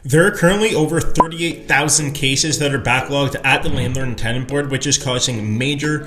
There are currently over 38,000 cases that are backlogged at the Landlord and Tenant Board, which is causing major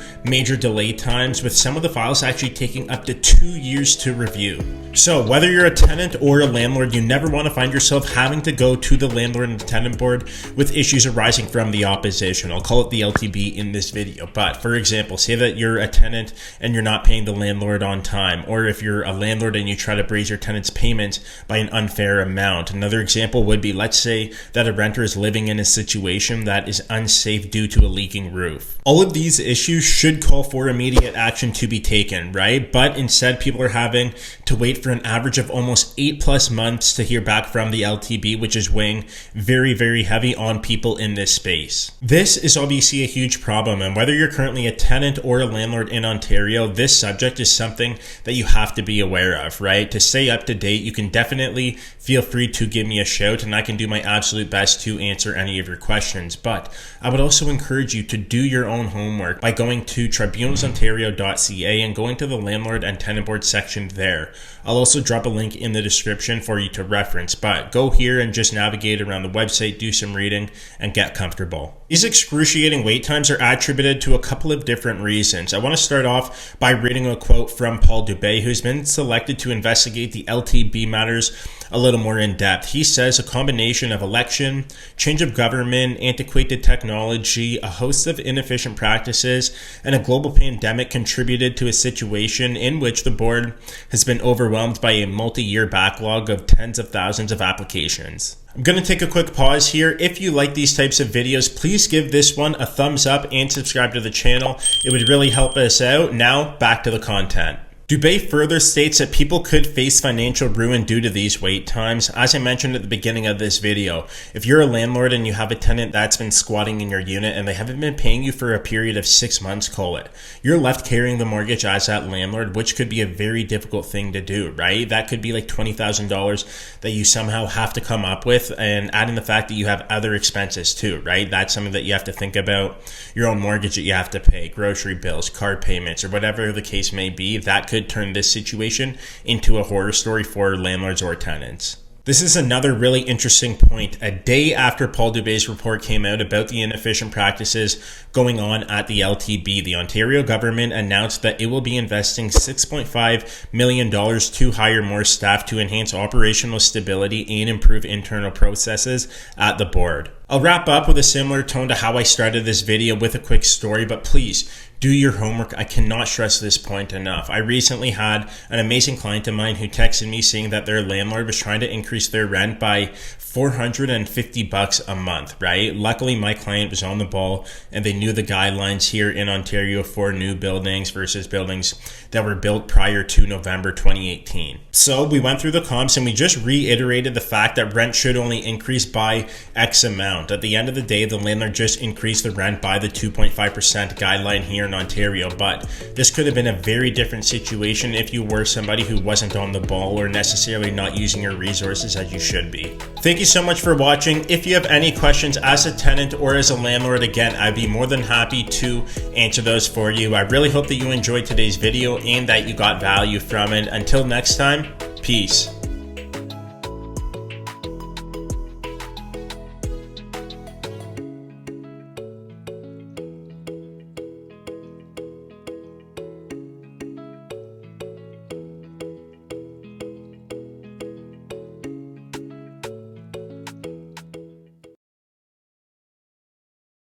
delay times, with some of the files actually taking up to 2 years to review. So whether you're a tenant or a landlord, you never want to find yourself having to go to the Landlord and Tenant Board with issues arising from the opposition. I'll call it the LTB in this video. But for example, say that you're a tenant and you're not paying the landlord on time, or if you're a landlord and you try to raise your tenant's payment by an unfair amount. Another example would be, let's say that a renter is living in a situation that is unsafe due to a leaking roof. All of these issues should call for immediate action to be taken, right? But instead, people are having to wait for an average of almost 8+ months to hear back from the LTB, which is weighing very heavy on people in this space. This is obviously a huge problem, and whether you're currently a tenant or a landlord in Ontario, this subject is something that you have to be aware of, right? To stay up to date, you can definitely feel free to give me a shout, and I can do my absolute best to answer any of your questions. But I would also encourage you to do your own homework by going to tribunalsontario.ca and going to the Landlord and Tenant Board section there. I'll also drop a link in the description for you to reference, but go here and just navigate around the website, do some reading, and get comfortable. These excruciating wait times are attributed to a couple of different reasons. I want to start off by reading a quote from Paul Dubé, who's been selected to investigate the LTB matters a little more in depth. He says a combination of election, change of government, antiquated technology, a host of inefficient practices, and a global pandemic contributed to a situation in which the board has been overwhelmed by a multi-year backlog of tens of thousands of applications. I'm going to take a quick pause here. If you like these types of videos, please give this one a thumbs up and subscribe to the channel. It would really help us out. Now, back to the content. Dubé further states that people could face financial ruin due to these wait times. As I mentioned at the beginning of this video, if you're a landlord and you have a tenant that's been squatting in your unit and they haven't been paying you for a period of 6 months, call it, you're left carrying the mortgage as that landlord, which could be a very difficult thing to do, right? That could be like $20,000 that you somehow have to come up with, and adding the fact that you have other expenses too, right? That's something that you have to think about. Your own mortgage that you have to pay, grocery bills, card payments, or whatever the case may be. That could turn this situation into a horror story for landlords or tenants. This is another really interesting point. A day after Paul Dubé's report came out about the inefficient practices going on at the LTB, the Ontario government announced that it will be investing $6.5 million to hire more staff to enhance operational stability and improve internal processes at the board. I'll wrap up with a similar tone to how I started this video with a quick story, but please do your homework. I cannot stress this point enough. I recently had an amazing client of mine who texted me saying that their landlord was trying to increase their rent by $450 a month, right? Luckily, my client was on the ball and they knew the guidelines here in Ontario for new buildings versus buildings that were built prior to November 2018. So we went through the comps and we just reiterated the fact that rent should only increase by X amount. At the end of the day, the landlord just increased the rent by the 2.5% guideline here in Ontario, but this could have been a very different situation if you were somebody who wasn't on the ball or necessarily not using your resources as you should be. Thank you so much for watching. If you have any questions as a tenant or as a landlord, again, I'd be more than happy to answer those for you. I really hope that you enjoyed today's video and that you got value from it. Until next time, peace.